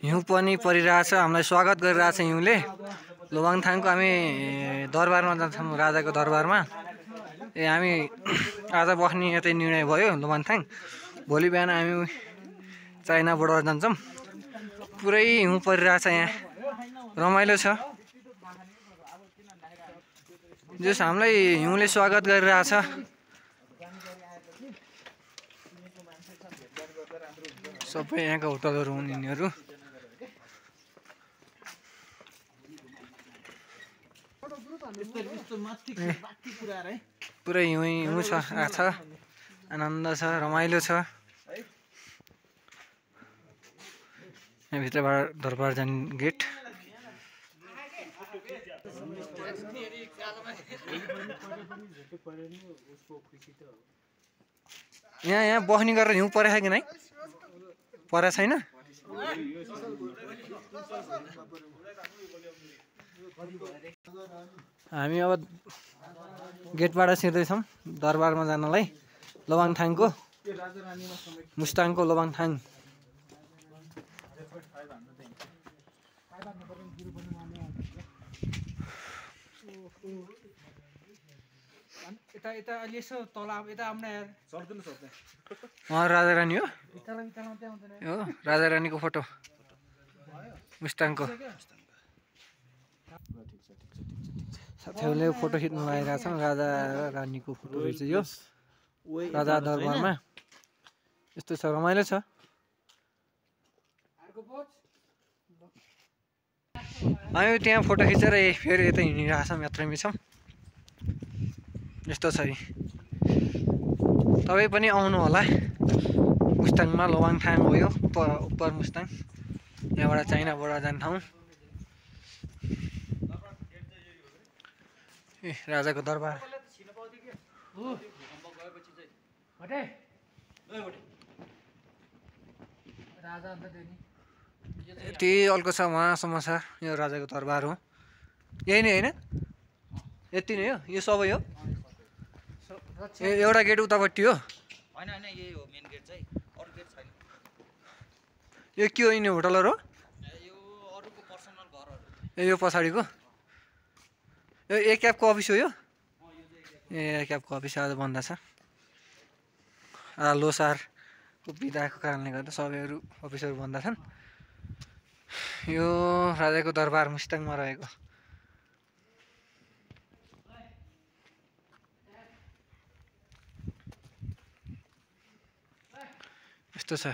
हिउँ पनि परिरहेछ। हामीलाई स्वागत गरिरहेछ हिउँले। लोवाङथाङको हामी दरबारमा जान्छौँ, राजाको दरबारमा। हामी आज बस्ने यतै निर्णय भयो लोवाङथाङ। भोलि बिहान हामी चाइना बोर्डर जान्छौँ। पुरै हिउँ परिरहेछ, यहाँ रमाइलो छ। जस हामीलाई हिउँले स्वागत गरिरहेछ। सबै यहाँका होटलहरू हुन् यिनीहरू। पुरै हिउँ छ, आनन्द छ, रमाइलो छ। यहाँ भित्रबाट दरबार जाने गेट। यहाँ बस्ने गरेर हिउँ परेछ कि नै? परेको छैन? हामी अब गेटबाट छिर्दैछौँ दरबारमा जानलाई। लोवाङथाङको मुस्ताङको लोवाङथाङ। राजा रानी हो, राजा रानीको फोटो मुस्ताङको। साथीहरूले फोटो खिच्नु लगाइरहेको छ। राजा र रानीको फोटो रहेछ यो, राजा दरबारमा। यस्तो छ, रमाइलो छ। हामी त्यहाँ फोटो खिचेर फेरि यता हिँडिरहेछौँ, यात्रामी छौँ। यस्तो छ। तपाईँ पनि आउनु होला मुस्ताङमा। लोवाङथाङ हो यो, उपर मुस्ताङ। यहाँबाट चाइना बोर्डर जाने ठाउँ। राजाको दरबार। यति अल्को छ वहाँसम्म छ। यो राजाको दरबार हो। यही नै होइन? यति नै हो? यो सबै हो? एउटा गेट उतापट्टि हो? यो के हो? यिनी होटलहरू हो? यो पछाडिको ए क्याबको अफिस हो यो? ए क्याबको अफिस आज बन्द छ। लोसारको बिदाको कारणले गर्दा सबैहरू अफिसहरू बन्द छन्। यो राजाको दरबार मुस्ताङमा रहेको। यस्तो छ।